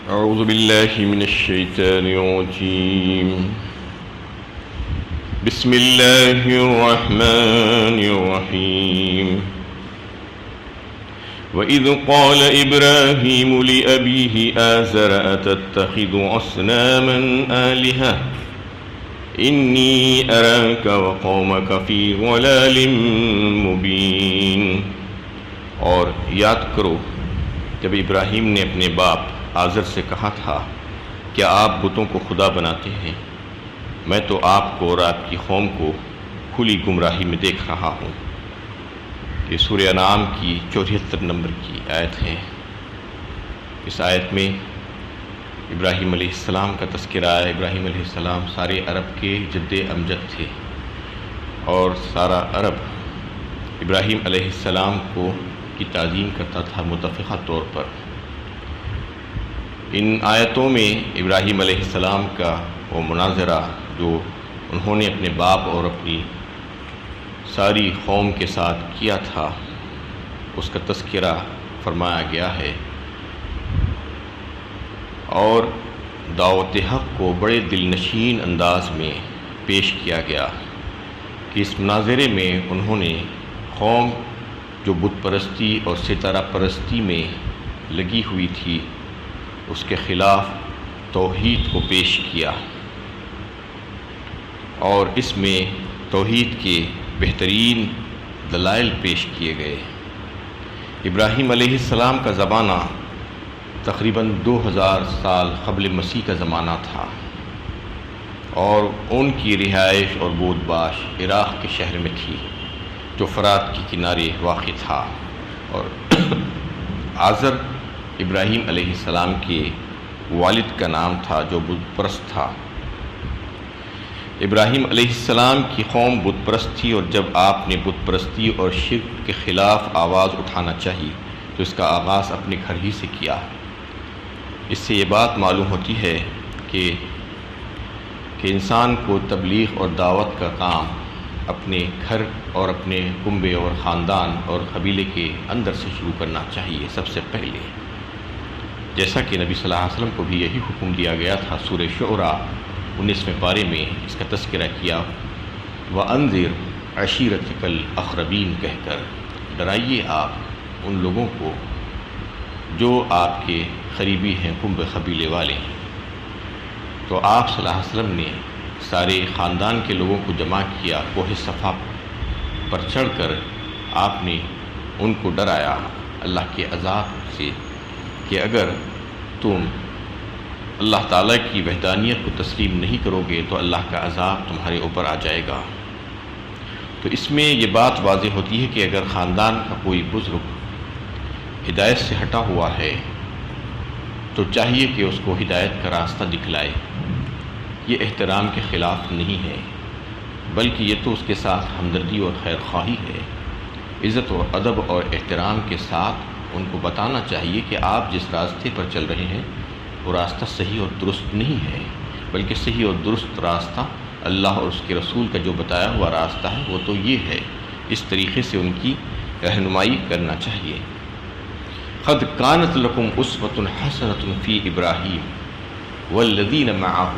أعوذ بالله من الشيطان الرجيم. بسم الله الرحمن الرحيم. وإذ قال إبراهيم لأبيه آزر أتتخذ أصناما آلهة إني أراك وقومك في ضلال مبين. اور یاد کرو جب ابراہیم نے اپنے باپ آزر سے کہا تھا کیا آپ بتوں کو خدا بناتے ہیں؟ میں تو آپ کو اور آپ کی قوم کو کھلی گمراہی میں دیکھ رہا ہوں. یہ سورہ انعام کی 74 نمبر کی آیت ہے. اس آیت میں ابراہیم علیہ السلام کا تذکرہ ہے. ابراہیم علیہ السلام سارے عرب کے جد امجد تھے اور سارا عرب ابراہیم علیہ السلام کو کی تعظیم کرتا تھا متفقہ طور پر. ان آیتوں میں ابراہیم علیہ السلام کا وہ مناظرہ جو انہوں نے اپنے باپ اور اپنی ساری قوم کے ساتھ کیا تھا اس کا تذکرہ فرمایا گیا ہے، اور دعوت حق کو بڑے دل نشین انداز میں پیش کیا گیا کہ اس مناظرے میں انہوں نے قوم جو بت پرستی اور ستارہ پرستی میں لگی ہوئی تھی اس کے خلاف توحید کو پیش کیا، اور اس میں توحید کے بہترین دلائل پیش کیے گئے. ابراہیم علیہ السلام کا زمانہ تقریباً 2000 سال قبل مسیح کا زمانہ تھا، اور ان کی رہائش اور بود باش عراق کے شہر میں تھی جو فرات کے کنارے واقع تھا. اور آزر ابراہیم علیہ السلام کے والد کا نام تھا جو بت پرست تھا. ابراہیم علیہ السلام کی قوم بت پرست تھی، اور جب آپ نے بت پرستی اور شرک کے خلاف آواز اٹھانا چاہی تو اس کا آغاز اپنے گھر ہی سے کیا. اس سے یہ بات معلوم ہوتی ہے کہ انسان کو تبلیغ اور دعوت کا کام اپنے گھر اور اپنے کنبے اور خاندان اور قبیلے کے اندر سے شروع کرنا چاہیے سب سے پہلے، جیسا کہ نبی صلی اللہ علیہ وسلم کو بھی یہی حکم دیا گیا تھا. سورہ شعراء 19ویں پارے میں اس کا تذکرہ کیا، وَأَنذِرْ عَشِيرَتَكَ الْأَقْرَبِينَ کہہ کر ڈرائیے آپ ان لوگوں کو جو آپ کے قریبی ہیں، کنبے قبیلے والے ہیں. تو آپ صلی اللہ علیہ وسلم نے سارے خاندان کے لوگوں کو جمع کیا، کوہ صفا پر چڑھ کر آپ نے ان کو ڈرایا اللہ کے عذاب سے کہ اگر تم اللہ تعالیٰ کی وحدانیت کو تسلیم نہیں کرو گے تو اللہ کا عذاب تمہارے اوپر آ جائے گا. تو اس میں یہ بات واضح ہوتی ہے کہ اگر خاندان کا کوئی بزرگ ہدایت سے ہٹا ہوا ہے تو چاہیے کہ اس کو ہدایت کا راستہ دکھلائے. یہ احترام کے خلاف نہیں ہے، بلکہ یہ تو اس کے ساتھ ہمدردی اور خیر خواہی ہے. عزت اور ادب اور احترام کے ساتھ ان کو بتانا چاہیے کہ آپ جس راستے پر چل رہے ہیں وہ راستہ صحیح اور درست نہیں ہے، بلکہ صحیح اور درست راستہ اللہ اور اس کے رسول کا جو بتایا ہوا راستہ ہے وہ تو یہ ہے. اس طریقے سے ان کی رہنمائی کرنا چاہیے. قد كانت لكم اسوة حسنة في ابراہیم والذین معه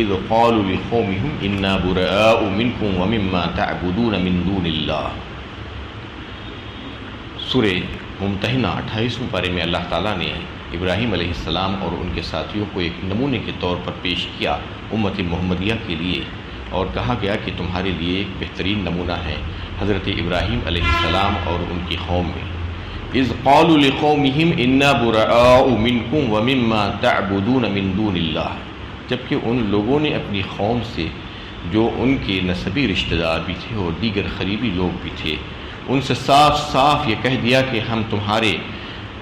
اذ قالوا لقومهم انا براء منكم ومما تعبدون من دون اللہ. سورہ ممتحنہ 28ویں پارے میں اللہ تعالیٰ نے ابراہیم علیہ السلام اور ان کے ساتھیوں کو ایک نمونے کے طور پر پیش کیا امت محمدیہ کے لیے، اور کہا گیا کہ تمہارے لیے ایک بہترین نمونہ ہے حضرت ابراہیم علیہ السلام اور ان کی قوم میں. اذ قالوا لقومهم انا براء منكم ومما تعبدون من دون اللہ، جبکہ ان لوگوں نے اپنی قوم سے جو ان کے نسبی رشتہ دار بھی تھے اور دیگر قریبی لوگ بھی تھے ان سے صاف صاف یہ کہہ دیا کہ ہم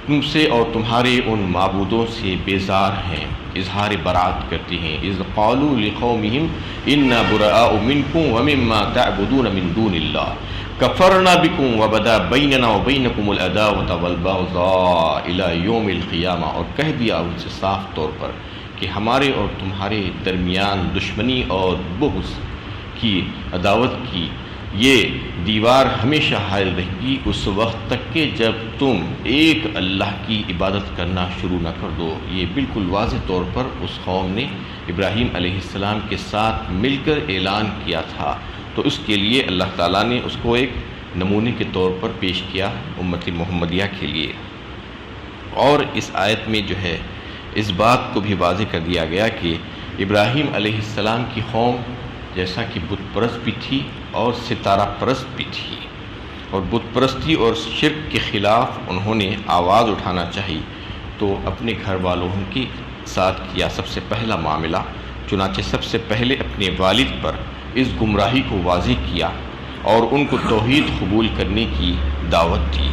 تم سے اور تمہارے ان معبودوں سے بیزار ہیں، اظہار برات کرتے ہیں. اذ قالوا لقومهم انا براء منكم ومما تعبدون من دون اللہ کفرنا بکم وبدا بیننا وبینکم العداوۃ والبغضاء الی یوم القیامہ، اور کہہ دیا ان سے صاف طور پر کہ ہمارے اور تمہارے درمیان دشمنی اور بغض کی عداوت کی یہ دیوار ہمیشہ حائل رہے گی اس وقت تک کہ جب تم ایک اللہ کی عبادت کرنا شروع نہ کر دو۔ یہ بالکل واضح طور پر اس قوم نے ابراہیم علیہ السلام کے ساتھ مل کر اعلان کیا تھا، تو اس کے لیے اللہ تعالیٰ نے اس کو ایک نمونے کے طور پر پیش کیا امت محمدیہ کے لیے۔ اور اس آیت میں جو ہے اس بات کو بھی واضح کر دیا گیا کہ ابراہیم علیہ السلام کی قوم جیسا کہ بت پرست بھی تھی اور ستارہ پرست بھی تھی، اور بت پرستی اور شرک کے خلاف انہوں نے آواز اٹھانا چاہی تو اپنے گھر والوں کے ساتھ کیا سب سے پہلا معاملہ، چنانچہ سب سے پہلے اپنے والد پر اس گمراہی کو واضح کیا اور ان کو توحید قبول کرنے کی دعوت دی،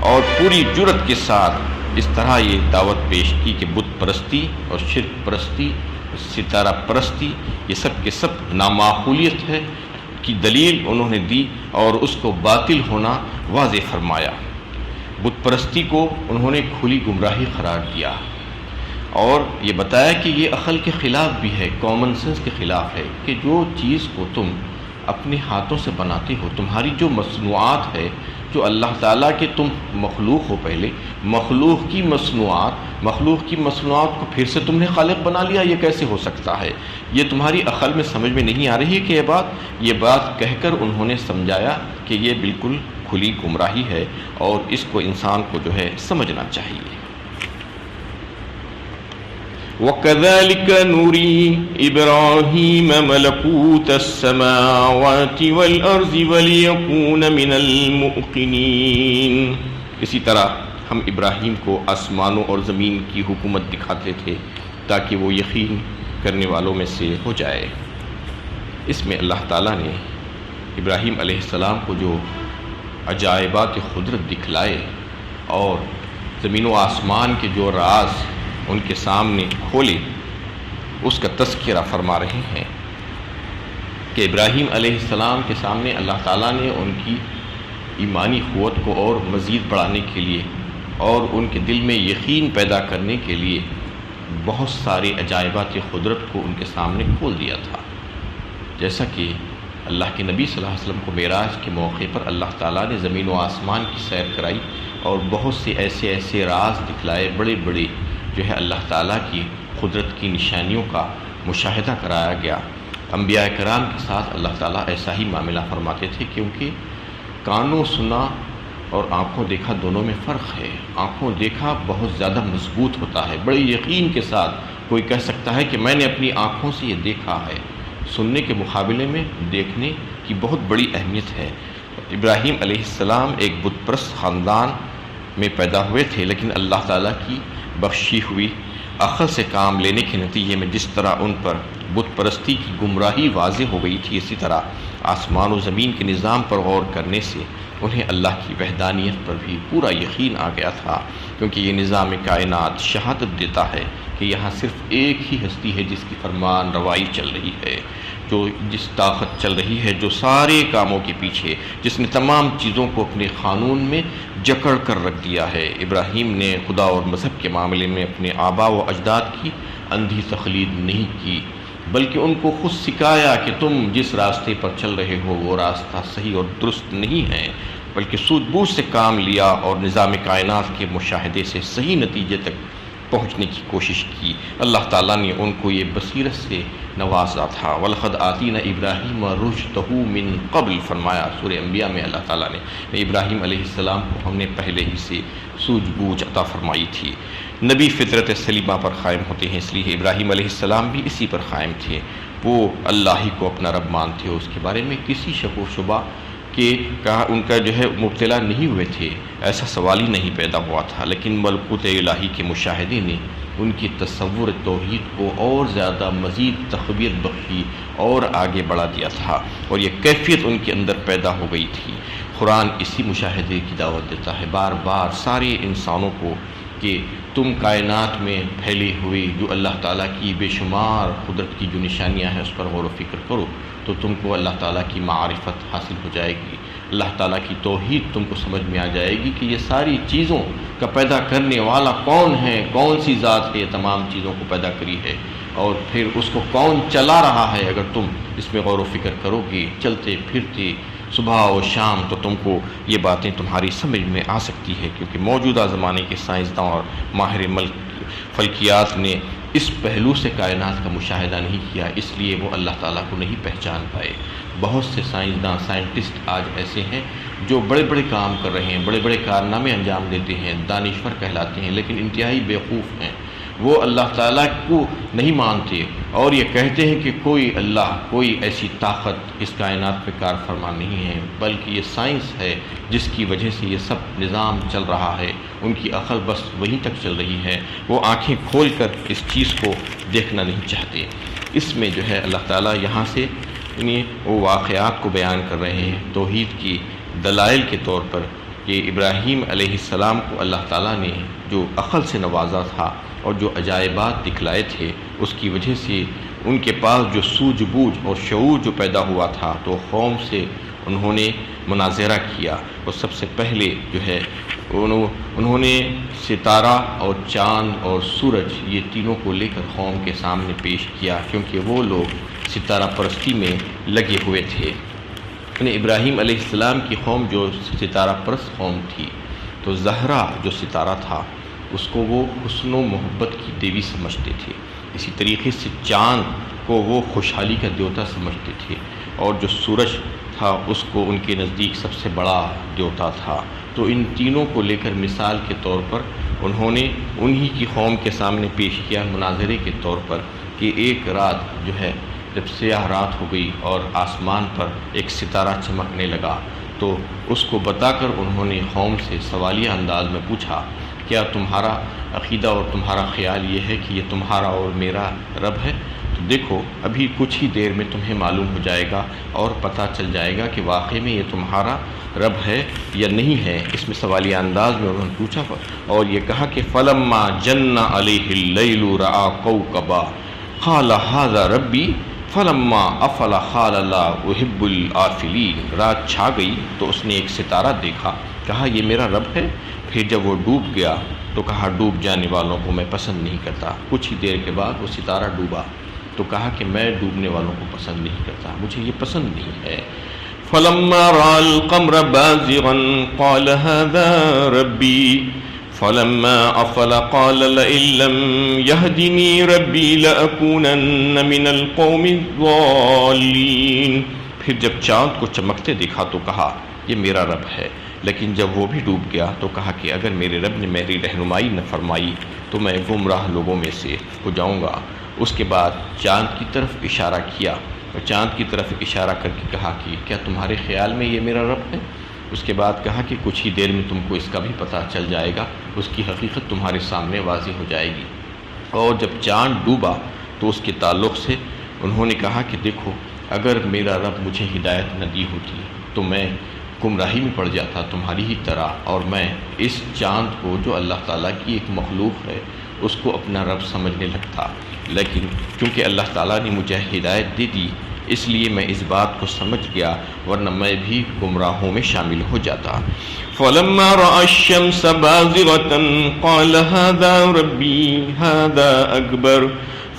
اور پوری جرت کے ساتھ اس طرح یہ دعوت پیش کی کہ بت پرستی اور شرک پرستی، ستارہ پرستی، یہ سب کے سب نامعقولیت ہے کی دلیل انہوں نے دی اور اس کو باطل ہونا واضح فرمایا۔ بت پرستی کو انہوں نے کھلی گمراہی قرار دیا اور یہ بتایا کہ یہ عقل کے خلاف بھی ہے، کامن سینس کے خلاف ہے کہ جو چیز کو تم اپنے ہاتھوں سے بناتے ہو، تمہاری جو مصنوعات ہے، جو اللہ تعالیٰ کے تم مخلوق ہو، پہلے مخلوق کی مصنوعات کو پھر سے تم نے خالق بنا لیا، یہ کیسے ہو سکتا ہے؟ یہ تمہاری عقل میں سمجھ میں نہیں آ رہی ہے کہ یہ بات کہہ کر انہوں نے سمجھایا کہ یہ بالکل کھلی گمراہی ہے اور اس کو انسان کو جو ہے سمجھنا چاہیے۔ وَكَذَلِكَ نُرِي إِبْرَاهِيمَ مَلَكُوتَ السَّمَاوَاتِ وَالْأَرْضِ وَلِيَكُونَ مِنَ الْمُوقِنِينَ، اسی طرح ہم ابراہیم کو آسمانوں اور زمین کی حکومت دکھاتے تھے تاکہ وہ یقین کرنے والوں میں سے ہو جائے۔ اس میں اللہ تعالیٰ نے ابراہیم علیہ السلام کو جو عجائبات قدرت دکھلائے اور زمین و آسمان کے جو راز ان کے سامنے کھولے، اس کا تذکرہ فرما رہے ہیں کہ ابراہیم علیہ السلام کے سامنے اللہ تعالیٰ نے ان کی ایمانی قوت کو اور مزید بڑھانے کے لیے اور ان کے دل میں یقین پیدا کرنے کے لیے بہت سارے عجائبات قدرت کو ان کے سامنے کھول دیا تھا، جیسا کہ اللہ کے نبی صلی اللہ علیہ وسلم کو معراج کے موقع پر اللہ تعالیٰ نے زمین و آسمان کی سیر کرائی اور بہت سے ایسے راز دکھلائے، بڑے بڑے جو ہے اللہ تعالیٰ کی قدرت کی نشانیوں کا مشاہدہ کرایا گیا۔ انبیاء کرام کے ساتھ اللہ تعالیٰ ایسا ہی معاملہ فرماتے تھے، کیونکہ کانوں سنا اور آنکھوں دیکھا دونوں میں فرق ہے۔ آنکھوں دیکھا بہت زیادہ مضبوط ہوتا ہے، بڑے یقین کے ساتھ کوئی کہہ سکتا ہے کہ میں نے اپنی آنکھوں سے یہ دیکھا ہے۔ سننے کے مقابلے میں دیکھنے کی بہت بڑی اہمیت ہے۔ ابراہیم علیہ السلام ایک بت پرست خاندان میں پیدا ہوئے تھے، لیکن اللہ تعالیٰ کی بخشی ہوئی عقل سے کام لینے کے نتیجے میں جس طرح ان پر بت پرستی کی گمراہی واضح ہو گئی تھی، اسی طرح آسمان و زمین کے نظام پر غور کرنے سے انہیں اللہ کی وحدانیت پر بھی پورا یقین آ گیا تھا، کیونکہ یہ نظام کائنات شہادت دیتا ہے کہ یہاں صرف ایک ہی ہستی ہے جس کی فرمان روائی چل رہی ہے، جس طاقت چل رہی ہے، جو سارے کاموں کے پیچھے، جس نے تمام چیزوں کو اپنے قانون میں جکڑ کر رکھ دیا ہے۔ ابراہیم نے خدا اور مذہب کے معاملے میں اپنے آباء و اجداد کی اندھی تقلید نہیں کی، بلکہ ان کو خود سکھایا کہ تم جس راستے پر چل رہے ہو وہ راستہ صحیح اور درست نہیں ہے، بلکہ سوجھ بوجھ سے کام لیا اور نظام کائنات کے مشاہدے سے صحیح نتیجے تک پہنچنے کی کوشش کی۔ اللہ تعالیٰ نے ان کو یہ بصیرت سے نوازا تھا۔ وَلَقَدْ آتِينَا إِبْرَاهِيمَ رُشْدَهُ مِن قَبْلُ، فرمایا سورہ انبیاء میں اللہ تعالیٰ نے ابراہیم علیہ السلام کو ہم نے پہلے ہی سے سوجھ بوجھ عطا فرمائی تھی۔ نبی فطرت سلیمہ پر قائم ہوتے ہیں، اس لیے ابراہیم علیہ السلام بھی اسی پر قائم تھے۔ وہ اللہ ہی کو اپنا رب مانتے، اس کے بارے میں کسی شک و شبہ کہ ان کا جو ہے مبتلا نہیں ہوئے تھے، ایسا سوال ہی نہیں پیدا ہوا تھا، لیکن ملکوت الہی کے مشاہدے نے ان کی تصور توحید کو اور زیادہ مزید تقویت بخشی اور آگے بڑھا دیا تھا، اور یہ کیفیت ان کے اندر پیدا ہو گئی تھی۔ قرآن اسی مشاہدے کی دعوت دیتا ہے بار بار سارے انسانوں کو کہ تم کائنات میں پھیلے ہوئے جو اللہ تعالیٰ کی بے شمار قدرت کی جو نشانیاں ہیں اس پر غور و فکر کرو تو تم کو اللہ تعالیٰ کی معرفت حاصل ہو جائے گی، اللہ تعالیٰ کی توحید تم کو سمجھ میں آ جائے گی کہ یہ ساری چیزوں کا پیدا کرنے والا کون ہے، کون سی ذات ہے تمام چیزوں کو پیدا کری ہے، اور پھر اس کو کون چلا رہا ہے، اگر تم اس میں غور و فکر کرو گے چلتے پھرتے صبح و شام، تو تم کو یہ باتیں تمہاری سمجھ میں آ سکتی ہے، کیونکہ موجودہ زمانے کے سائنسداں اور ماہر فلکیات نے اس پہلو سے کائنات کا مشاہدہ نہیں کیا، اس لیے وہ اللہ تعالیٰ کو نہیں پہچان پائے۔ بہت سے سائنسداں سائنٹسٹ آج ایسے ہیں جو بڑے بڑے کام کر رہے ہیں، بڑے بڑے کارنامے انجام دیتے ہیں، دانشور کہلاتے ہیں، لیکن انتہائی بیوقوف ہیں۔ وہ اللہ تعالیٰ کو نہیں مانتے اور یہ کہتے ہیں کہ کوئی اللہ، کوئی ایسی طاقت اس کائنات میں کار فرما نہیں ہے، بلکہ یہ سائنس ہے جس کی وجہ سے یہ سب نظام چل رہا ہے۔ ان کی عقل بس وہیں تک چل رہی ہے، وہ آنکھیں کھول کر اس چیز کو دیکھنا نہیں چاہتے۔ اس میں جو ہے اللہ تعالیٰ یہاں سے وہ واقعات کو بیان کر رہے ہیں توحید کی دلائل کے طور پر، کہ ابراہیم علیہ السلام کو اللہ تعالیٰ نے جو عقل سے نوازا تھا اور جو عجائبات دکھلائے تھے، اس کی وجہ سے ان کے پاس جو سوجھ بوجھ اور شعور جو پیدا ہوا تھا، تو قوم سے انہوں نے مناظرہ کیا، اور سب سے پہلے جو ہے انہوں نے ستارہ اور چاند اور سورج یہ تینوں کو لے کر قوم کے سامنے پیش کیا، کیونکہ وہ لوگ ستارہ پرستی میں لگے ہوئے تھے۔ ابراہیم علیہ السلام کی قوم جو ستارہ پرست قوم تھی، تو زہرا جو ستارہ تھا اس کو وہ حسن و محبت کی دیوی سمجھتے تھے، اسی طریقے سے چاند کو وہ خوشحالی کا دیوتا سمجھتے تھے، اور جو سورج تھا اس کو ان کے نزدیک سب سے بڑا دیوتا تھا۔ تو ان تینوں کو لے کر مثال کے طور پر انہوں نے انہی کی قوم کے سامنے پیش کیا مناظرے کے طور پر، کہ ایک رات جو ہے جب سیاہ رات ہو گئی اور آسمان پر ایک ستارہ چمکنے لگا، تو اس کو بتا کر انہوں نے قوم سے سوالیہ انداز میں پوچھا، کیا تمہارا عقیدہ اور تمہارا خیال یہ ہے کہ یہ تمہارا اور میرا رب ہے؟ تو دیکھو ابھی کچھ ہی دیر میں تمہیں معلوم ہو جائے گا اور پتہ چل جائے گا کہ واقعی میں یہ تمہارا رب ہے یا نہیں ہے۔ اس میں سوالیہ انداز میں انہوں نے پوچھا اور یہ کہا کہ فلما جن علیہ اللیل رأى کوكبا قال هذا ربی فلما افل قال لا احب الآفلین۔ رات چھا گئی تو اس نے ایک ستارہ دیکھا، کہا یہ میرا رب ہے۔ پھر جب وہ ڈوب گیا تو کہا ڈوب جانے والوں کو میں پسند نہیں کرتا۔ کچھ ہی دیر کے بعد وہ ستارہ ڈوبا تو کہا کہ میں ڈوبنے والوں کو پسند نہیں کرتا، مجھے یہ پسند نہیں ہے۔ فلما رأى القمر بازغا قال هذا ربی فلما افل قال لئن لم يهدني ربي لأكونن من القوم الضالين۔ پھر جب چاند کو چمکتے دیکھا تو کہا یہ میرا رب ہے، لیکن جب وہ بھی ڈوب گیا تو کہا کہ اگر میرے رب نے میری رہنمائی نہ فرمائی تو میں گمراہ لوگوں میں سے ہو جاؤں گا۔ اس کے بعد چاند کی طرف اشارہ کیا اور چاند کی طرف اشارہ کر کے کہا کہ کیا تمہارے خیال میں یہ میرا رب ہے؟ اس کے بعد کہا کہ کچھ ہی دیر میں تم کو اس کا بھی پتہ چل جائے گا، اس کی حقیقت تمہارے سامنے واضح ہو جائے گی۔ اور جب چاند ڈوبا تو اس کے تعلق سے انہوں نے کہا کہ دیکھو اگر میرا رب مجھے ہدایت نہ دی ہوتی تو میں گمراہی میں پڑ جاتا تمہاری ہی طرح، اور میں اس چاند کو جو اللہ تعالیٰ کی ایک مخلوق ہے اس کو اپنا رب سمجھنے لگتا، لیکن کیونکہ اللہ تعالیٰ نے مجھے ہدایت دے دی اس لیے میں اس بات کو سمجھ گیا، ورنہ میں بھی گمراہوں میں شامل ہو جاتا۔ فلما رأى الشمس بازغة قال هذا ربي هذا أكبر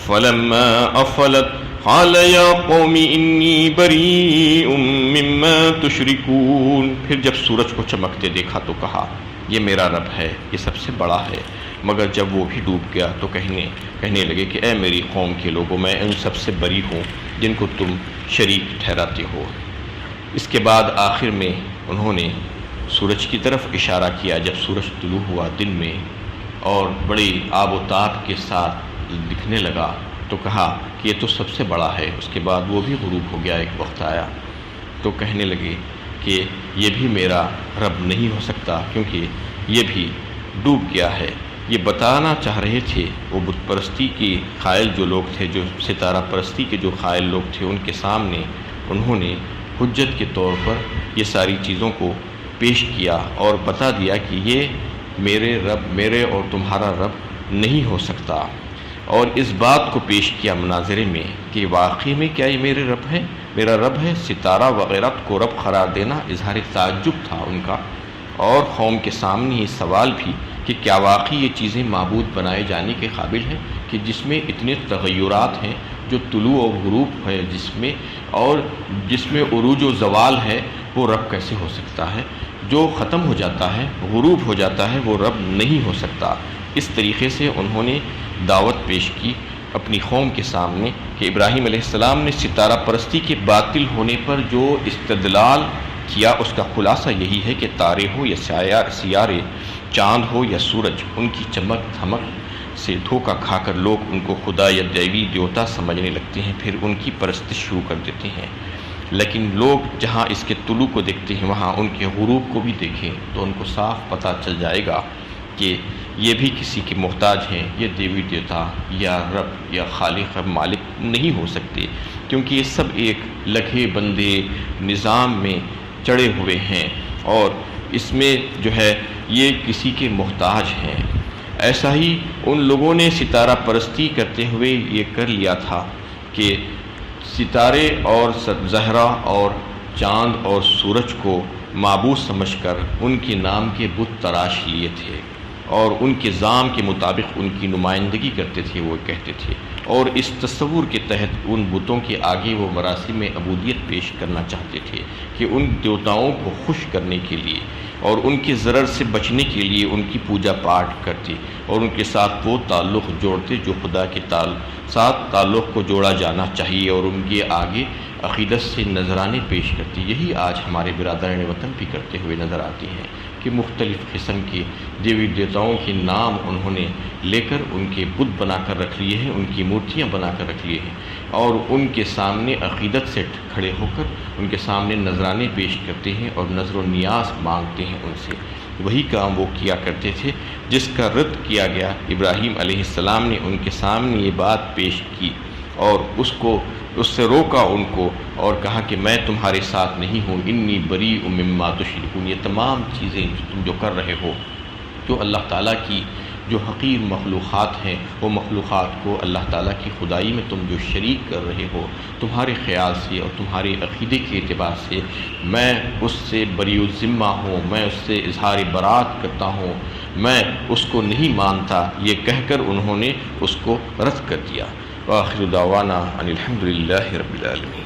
فلما أفلت قال يا قوم إني بريء مما تشركون۔ پھر جب سورج کو چمکتے دیکھا تو کہا یہ میرا رب ہے، یہ سب سے بڑا ہے، مگر جب وہ بھی ڈوب گیا تو کہنے لگے کہ اے میری قوم کے لوگوں میں ان سب سے بری ہوں جن کو تم شریک ٹھہراتے ہو۔ اس کے بعد آخر میں انہوں نے سورج کی طرف اشارہ کیا جب سورج طلوع ہوا دن میں اور بڑی آب و تاب کے ساتھ دکھنے لگا تو کہا کہ یہ تو سب سے بڑا ہے۔ اس کے بعد وہ بھی غروب ہو گیا، ایک وقت آیا تو کہنے لگے کہ یہ بھی میرا رب نہیں ہو سکتا کیونکہ یہ بھی ڈوب گیا ہے۔ یہ بتانا چاہ رہے تھے وہ بت پرستی کے قائل جو لوگ تھے، جو ستارہ پرستی کے جو قائل لوگ تھے، ان کے سامنے انہوں نے حجت کے طور پر یہ ساری چیزوں کو پیش کیا اور بتا دیا کہ یہ میرے اور تمہارا رب نہیں ہو سکتا، اور اس بات کو پیش کیا مناظرے میں کہ واقعی میں کیا یہ میرا رب ہے۔ ستارہ وغیرہ کو رب قرار دینا اظہار تعجب تھا ان کا، اور قوم کے سامنے یہ سوال بھی کہ کیا واقعی یہ چیزیں معبود بنائے جانے کے قابل ہیں کہ جس میں اتنے تغیرات ہیں، جو طلوع و غروب ہے جس میں عروج و زوال ہے، وہ رب کیسے ہو سکتا ہے؟ جو ختم ہو جاتا ہے، غروب ہو جاتا ہے، وہ رب نہیں ہو سکتا۔ اس طریقے سے انہوں نے دعوت پیش کی اپنی قوم کے سامنے کہ ابراہیم علیہ السلام نے ستارہ پرستی کے باطل ہونے پر جو استدلال کیا، اس کا خلاصہ یہی ہے کہ تارے ہو یا سیارے، چاند ہو یا سورج، ان کی چمک دھمک سے دھوکہ کھا کر لوگ ان کو خدا یا دیوی دیوتا سمجھنے لگتے ہیں، پھر ان کی پرستش شروع کر دیتے ہیں۔ لیکن لوگ جہاں اس کے طلوع کو دیکھتے ہیں، وہاں ان کے غروب کو بھی دیکھیں تو ان کو صاف پتہ چل جائے گا کہ یہ بھی کسی کے محتاج ہیں، یہ دیوی دیوتا یا رب یا خالق مالک نہیں ہو سکتے، کیونکہ یہ سب ایک لگے بندے نظام میں چڑھے ہوئے ہیں اور اس میں جو ہے یہ کسی کے محتاج ہیں۔ ایسا ہی ان لوگوں نے ستارہ پرستی کرتے ہوئے یہ کر لیا تھا کہ ستارے اور زہرہ اور چاند اور سورج کو معبود سمجھ کر ان کے نام کے بت تراش لیے تھے اور ان کے زعم کے مطابق ان کی نمائندگی کرتے تھے، وہ کہتے تھے، اور اس تصور کے تحت ان بتوں کے آگے وہ مراسم عبودیت پیش کرنا چاہتے تھے کہ ان دیوتاؤں کو خوش کرنے کے لیے اور ان کے ضرر سے بچنے کے لیے ان کی پوجا پاٹ کرتے اور ان کے ساتھ وہ تعلق جوڑتے جو خدا کے ساتھ تعلق کو جوڑا جانا چاہیے، اور ان کے آگے عقیدت سے نذرانے پیش کرتے۔ یہی آج ہمارے برادران وطن بھی کرتے ہوئے نظر آتے ہیں کہ مختلف قسم کے دیوی دیوتاؤں کے نام انہوں نے لے کر ان کے بت بنا کر رکھ لیے ہیں، ان کی مورتیاں بنا کر رکھ لیے ہیں، اور ان کے سامنے عقیدت سے کھڑے ہو کر ان کے سامنے نذرانے پیش کرتے ہیں اور نذر و نیاز مانگتے ہیں ان سے۔ وہی کام وہ کیا کرتے تھے جس کا رد کیا گیا۔ ابراہیم علیہ السلام نے ان کے سامنے یہ بات پیش کی اور اس سے روکا ان کو اور کہا کہ میں تمہارے ساتھ نہیں ہوں، انی بریء مما تشرکون۔ یہ تمام چیزیں تم جو کر رہے ہو، جو اللہ تعالیٰ کی جو حقیر مخلوقات ہیں، وہ مخلوقات کو اللہ تعالیٰ کی خدائی میں تم جو شریک کر رہے ہو، تمہارے خیال سے اور تمہارے عقیدے کے اعتبار سے میں اس سے بریء الذمہ ہوں، میں اس سے اظہار برات کرتا ہوں، میں اس کو نہیں مانتا، یہ کہہ کر انہوں نے اس کو رد کر دیا۔ وآخر دعوانا ان الحمد للہ رب العالمین۔